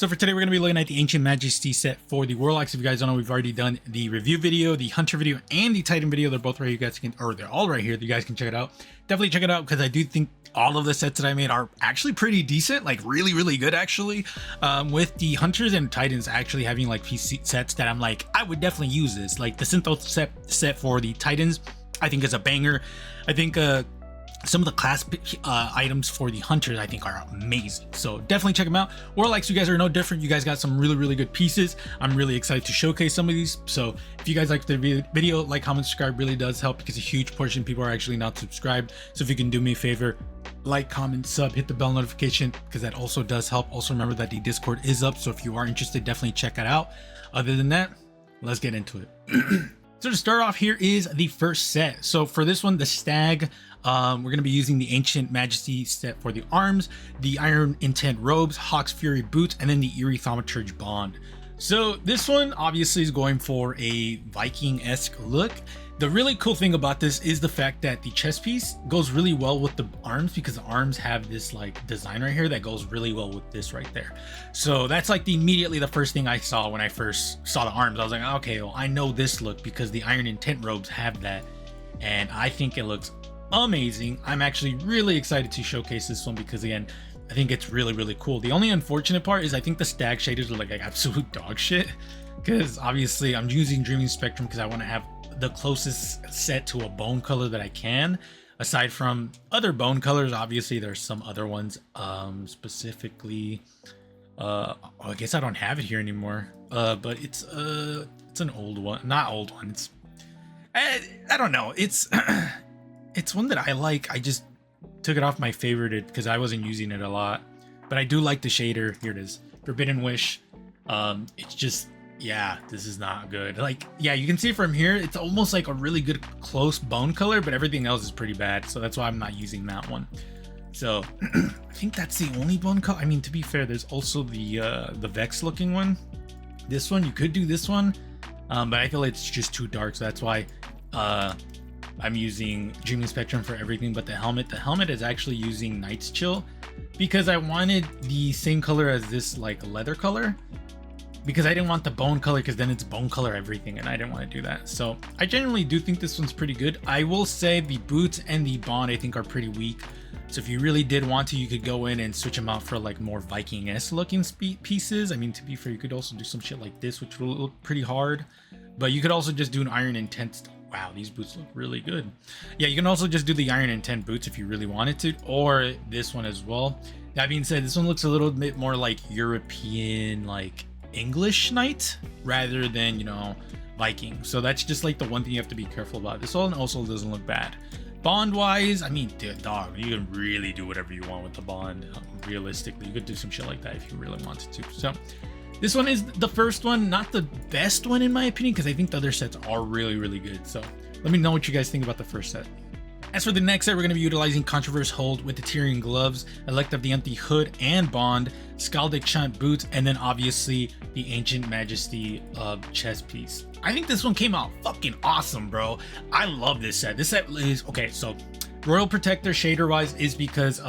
So for today, we're going to be looking at the Ancient Majesty set for the Warlocks. If you guys don't know, we've already done the review video, the Hunter video, and the Titan video. They're both right here. You guys can, or they're all right here. You guys can check it out. Definitely check it out because I do think all of the sets that I made are actually pretty decent, like really, really good actually. With the Hunters and Titans actually having like PC sets that I'm like, I would definitely use this. Like the Synthos set for the Titans, I think is a banger. I think some of the class items for the Hunters I think are amazing, so definitely check them out. Warlocks, you guys are no different. You guys got some really, really good pieces. I'm really excited to showcase some of these, so if you guys like the video, like, comment, subscribe really does help because a huge portion of people are actually not subscribed. So if you can do me a favor, like, comment, sub, hit the bell notification because that also does help. Also remember that the Discord is up, so if you are interested, definitely check it out. Other than that, let's get into it. So to start off, here is the first set. So for this one, the Stag, we're going to be using the Ancient Majesty set for the arms, the Iron Intent robes, Hawk's Fury boots, and then the Eerie Thaumaturge bond. So this one obviously is going for a Viking-esque look. The really cool thing about this is the fact that the chest piece goes really well with the arms because the arms have this like design right here that goes really well with this right there. So that's like immediately the first thing I saw when I first saw the arms. I was like, okay, well, I know this look because the Iron Intent robes have that, and I think it looks amazing. I'm actually really excited to showcase this one because again, I think it's really, really cool. The only unfortunate part is I think the Stag shaders are like absolute dog shit because obviously I'm using Dreaming Spectrum because I want to have the closest set to a bone color that I can. Aside from other bone colors, obviously there's some other ones, specifically I guess I don't have it here anymore, but it's an old one, not old one, it's I don't know, it's it's one that I like. I just took it off my favorite because I wasn't using it a lot, but I do like the shader. Here it is, Forbidden Wish. It's just, yeah, this is not good. Like, yeah, you can see from here, it's almost like a really good close bone color, but everything else is pretty bad. So that's why I'm not using that one. So I think that's the only bone color. I mean, to be fair, there's also the Vex looking one. This one, you could do this one, but I feel it's just too dark. So that's why I'm using Dreaming Spectrum for everything but the helmet. The helmet is actually using Night's Chill because I wanted the same color as this like leather color, because I didn't want the bone color because then it's bone color everything and I didn't want to do that. So I generally do think this one's pretty good. I will say the boots and the bond I think are pretty weak. So if you really did want to, you could go in and switch them out for like more Viking-esque looking pieces. I mean, to be fair, you could also do some shit like this, which will look pretty hard, but you could also just do an Iron Intent. Wow, these boots look really good. Yeah, you can also just do the Iron Intent boots if you really wanted to, or this one as well. That being said, this one looks a little bit more like European, like English knight rather than, you know, Viking. So that's just like the one thing you have to be careful about. This one also doesn't look bad. Bond wise, I mean, dude, dog, you can really do whatever you want with the bond. Realistically, you could do some shit like that if you really wanted to. So this one is the first one, not the best one in my opinion, because I think the other sets are really, really good. So let me know what you guys think about the first set. As for the next set, we're going to be utilizing Controverse Hold with the Tyrian gloves, Elect of the Empty hood and bond, Skaldic Chant boots, and then obviously the Ancient Majesty chest piece. I think this one came out fucking awesome, bro. I love this set. This set is okay. So Royal Protector shader wise is because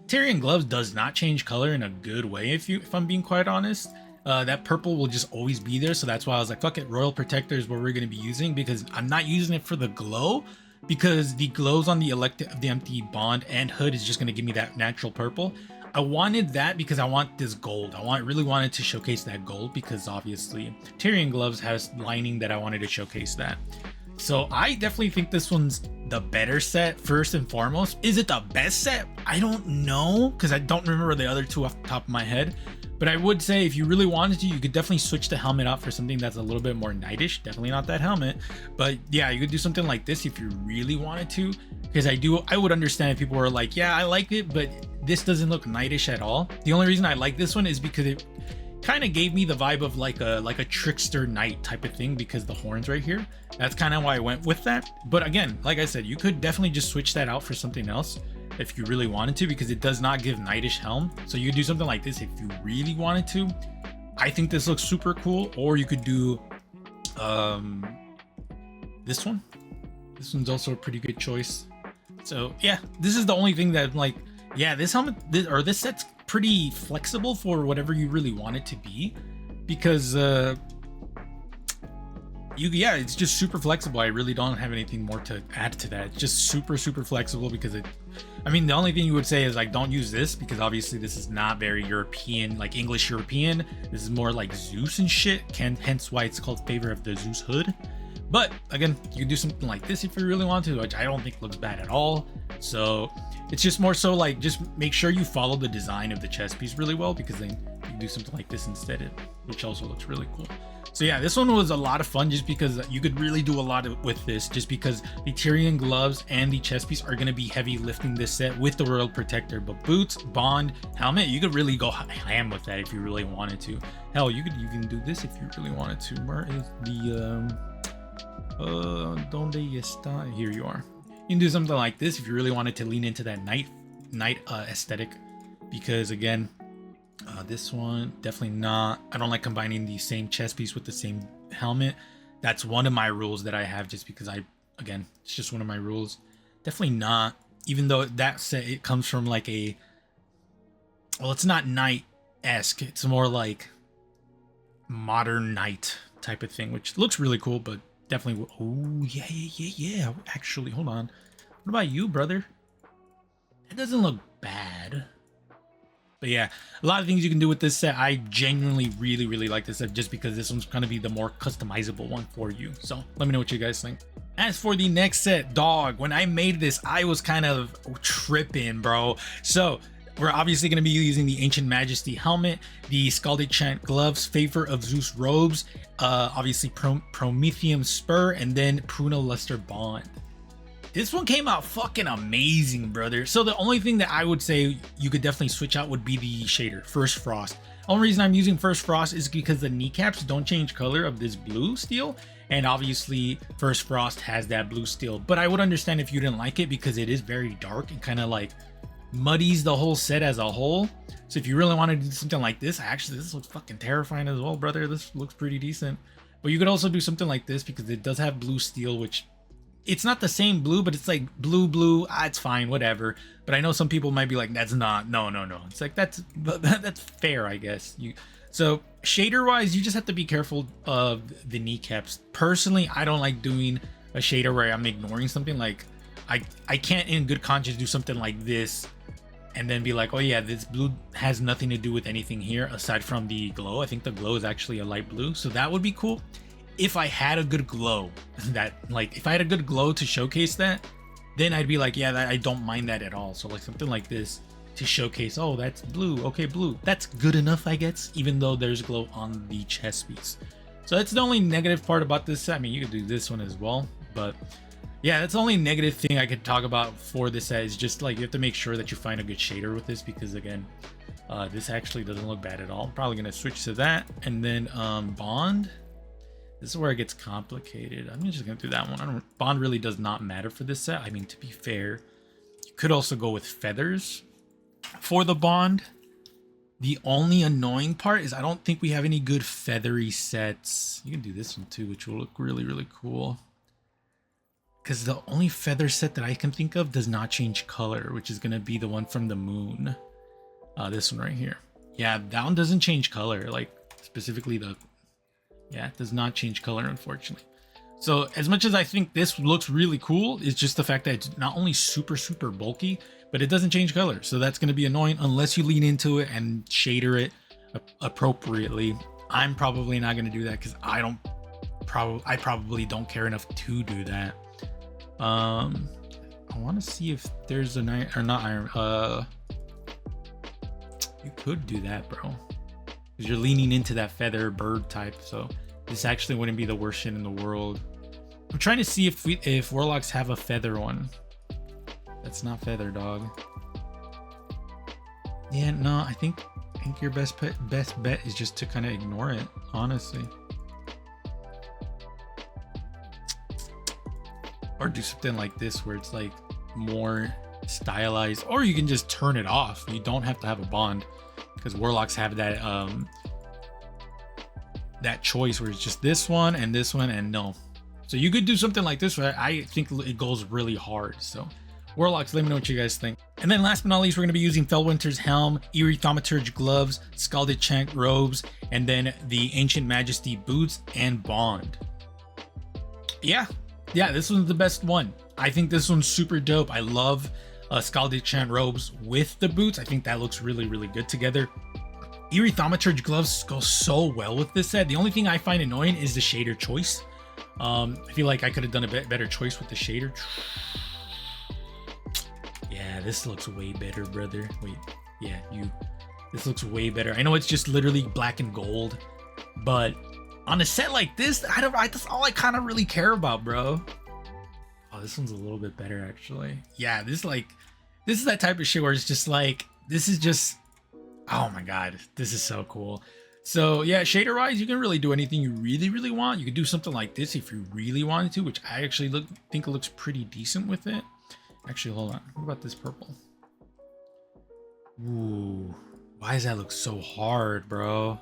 Tyrian gloves does not change color in a good way. If I'm being quite honest. That purple will just always be there, so that's why I was like, fuck it, Royal Protector is what we're going to be using, because I'm not using it for the glow, because the glows on the Elect of the Empty bond and hood is just going to give me that natural purple. I wanted that because I want this gold. Really wanted to showcase that gold because obviously Tyrian gloves has lining that I wanted to showcase that. So I definitely think this one's the better set first and foremost. Is it the best set? I don't know, because I don't remember the other two off the top of my head. But I would say if you really wanted to, you could definitely switch the helmet out for something that's a little bit more knightish. Definitely not that helmet, but yeah, you could do something like this if you really wanted to. Because I would understand if people were like, yeah, I like it, but this doesn't look knightish at all. The only reason I like this one is because it kind of gave me the vibe of like a trickster knight type of thing because the horns right here. That's kind of why I went with that. But again, like I said, you could definitely just switch that out for something else if you really wanted to, because it does not give knightish helm. So you could do something like this if you really wanted to. I think this looks super cool. Or you could do this one. This one's also a pretty good choice. So yeah, this is the only thing that I'm like, yeah, this helmet, this set's pretty flexible for whatever you really want it to be, because yeah, it's just super flexible. I really don't have anything more to add to that. It's just super flexible because I mean, the only thing you would say is like, don't use this, because obviously this is not very European, like English European. This is more like Zeus and shit, hence why it's called Favor of the Zeus Hood. But again, you can do something like this if you really want to, which I don't think looks bad at all. So it's just more so like, just make sure you follow the design of the chest piece really well, because then you can do something like this instead, which also looks really cool. So yeah, this one was a lot of fun just because you could really do a lot with this, just because the Tyrian gloves and the chest piece are going to be heavy lifting this set with the World Protector. But boots, bond, helmet, you could really go ham with that if you really wanted to. Hell, you could even do this if you really wanted to. Where is the donde está? Here you are. You can do something like this if you really wanted to lean into that night aesthetic, because again, this one definitely not. I don't like combining the same chest piece with the same helmet. That's one of my rules that I have, just because again, it's just one of my rules. Definitely not, even though that set, it comes from like a, well, it's not knight-esque, it's more like modern knight type of thing, which looks really cool, but definitely, oh yeah, actually, hold on, what about you, brother? That doesn't look bad. But yeah, a lot of things you can do with this set. I genuinely really like this set, just because this one's going to be the more customizable one for you. So let me know what you guys think. As for the next set, dog, when I made this, I was kind of tripping, bro. So we're obviously going to be using the Ancient Majesty helmet, the Scalded Chant gloves, Favor of Zeus robes, obviously Prometheum spur, and then Pruna Luster bond. This one came out fucking amazing, brother. So the only thing that I would say you could definitely switch out would be the shader, First Frost. Only reason I'm using First Frost is because the kneecaps don't change color of this blue steel, and obviously First Frost has that blue steel. But I would understand if you didn't like it, because it is very dark and kind of like muddies the whole set as a whole. So if you really want to do something like this, actually this looks fucking terrifying as well, brother. This looks pretty decent. But you could also do something like this, because it does have blue steel, which it's not the same blue, but it's like blue. It's fine, whatever. But I know some people might be like, that's not, no. It's like, that's fair, I guess. So shader wise, you just have to be careful of the kneecaps. Personally, I don't like doing a shader where I'm ignoring something. Like I can't in good conscience do something like this and then be like, oh yeah, this blue has nothing to do with anything here aside from the glow. I think the glow is actually a light blue, so that would be cool if I had a good glow. If I had a good glow to showcase that, then I'd be like, yeah, I don't mind that at all. So like something like this to showcase, oh, that's blue, okay, blue, that's good enough, I guess, even though there's glow on the chest piece. So that's the only negative part about this set. I mean, you could do this one as well, but yeah, that's the only negative thing I could talk about for this set, is just like you have to make sure that you find a good shader with this, because again, this actually doesn't look bad at all. I'm probably gonna switch to that, and then bond. This is where it gets complicated. I'm just gonna do that one. Bond really does not matter for this set. I mean, to be fair, you could also go with feathers for the bond. The only annoying part is I don't think we have any good feathery sets. You can do this one too, which will look really cool. Because the only feather set that I can think of does not change color, which is gonna be the one from the moon. This one right here. Yeah, that one doesn't change color. Like specifically yeah, it does not change color, unfortunately. So as much as I think this looks really cool, it's just the fact that it's not only super bulky, but it doesn't change color. So that's going to be annoying unless you lean into it and shader it appropriately. I'm probably not going to do that, because I probably don't care enough to do that. I want to see if there's an iron, or not iron. You could do that, bro, because you're leaning into that feather bird type. So this actually wouldn't be the worst shit in the world. I'm trying to see if Warlocks have a feather one. That's not feather, dog. Yeah, no, I think your best bet is just to kind of ignore it, honestly. Or do something like this where it's like more stylized, or you can just turn it off. You don't have to have a bond, because Warlocks have that that choice where it's just this one and no. So you could do something like this where I think it goes really hard. So Warlocks, let me know what you guys think. And then last but not least, we're going to be using Felwinter's Helm, Eerie Thaumaturge gloves, Scalded Chant robes, and then the Ancient Majesty boots and Bond. Yeah, this one's the best one. I think this one's super dope. I love Scalded Chant robes with the boots. I think that looks really, really good together. Eerie Thaumaturge gloves go so well with this set. The only thing I find annoying is the shader choice. I feel like I could have done a better choice with the shader. Yeah, this looks way better, brother. Wait, yeah, this looks way better. I know it's just literally black and gold, but on a set like this, that's all I kind of really care about, bro. Oh, this one's a little bit better, actually. Yeah, this is that type of shit where it's just like, this is just, oh my god, this is so cool. So yeah, shader wise, you can really do anything you really, really want. You could do something like this if you really wanted to, which I actually think it looks pretty decent with it. Actually, hold on. What about this purple? Ooh, why does that look so hard, bro?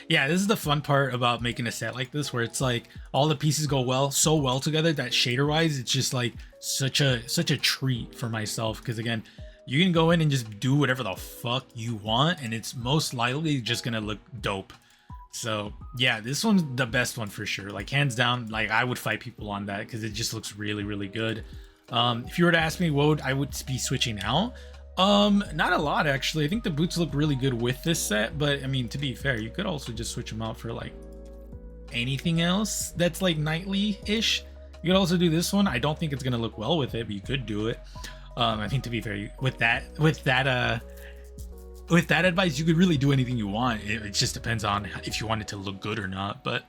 Yeah, this is the fun part about making a set like this, where it's like all the pieces go so well together that shader wise, it's just like such a treat for myself. Because again, you can go in and just do whatever the fuck you want, and it's most likely just gonna look dope. So yeah, this one's the best one for sure. Like hands down, like I would fight people on that because it just looks really, really good. If you were to ask me what I would be switching out, not a lot actually. I think the boots look really good with this set, but I mean, to be fair, you could also just switch them out for like anything else that's like knightly-ish. You could also do this one. I don't think it's gonna look well with it, but you could do it. I think to be fair, with that advice, you could really do anything you want. It just depends on if you want it to look good or not. But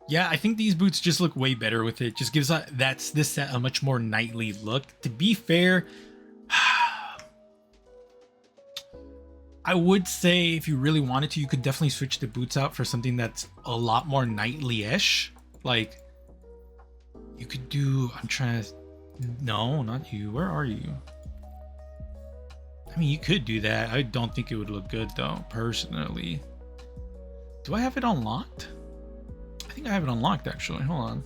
yeah, I think these boots just look way better with it. Just gives this set a much more knightly look. To be fair, I would say if you really wanted to, you could definitely switch the boots out for something that's a lot more knightly-ish. Like, you could do, no, not you. Where are you? I mean, you could do that. I don't think it would look good though, personally. Do I have it unlocked? I think I have it unlocked actually. Hold on.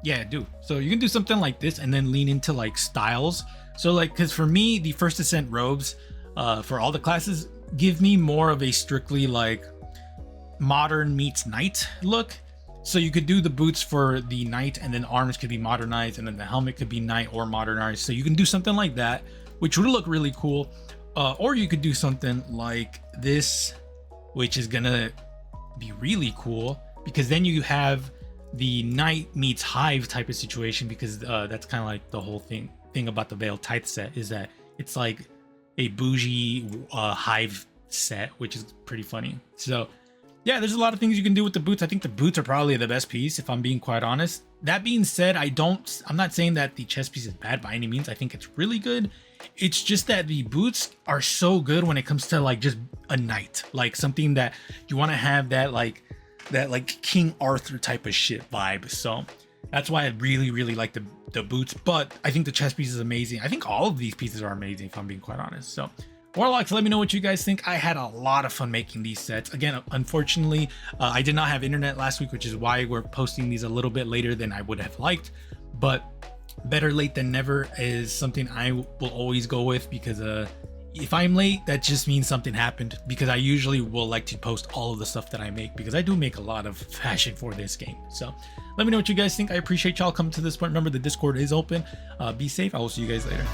Yeah, I do. So you can do something like this and then lean into like styles. So like, because for me, the First Ascent robes for all the classes give me more of a strictly like modern meets knight look. So you could do the boots for the knight, and then arms could be modernized, and then the helmet could be knight or modernized. So you can do something like that, which would look really cool. Or you could do something like this, which is gonna be really cool, because then you have the knight meets hive type of situation, because that's kind of like the whole thing about the Veiled Tithe set, is that it's like a bougie hive set, which is pretty funny. So yeah, there's a lot of things you can do with the boots. I think the boots are probably the best piece, if I'm being quite honest. That being said, I'm not saying that the chest piece is bad by any means. I think it's really good. It's just that the boots are so good when it comes to like just a knight, like something that you want to have that like King Arthur type of shit vibe. So that's why I really, really like the boots. But I think the chest piece is amazing. I think all of these pieces are amazing, if I'm being quite honest. So Warlocks, let me know what you guys think. I had a lot of fun making these sets. Again, unfortunately, I did not have internet last week, which is why we're posting these a little bit later than I would have liked. But better late than never is something I will always go with, because if I'm late, that just means something happened, because I usually will like to post all of the stuff that I make, because I do make a lot of fashion for this game. So let me know what you guys think. I appreciate y'all coming to this point. Remember, the Discord is open. Be safe. I will see you guys later.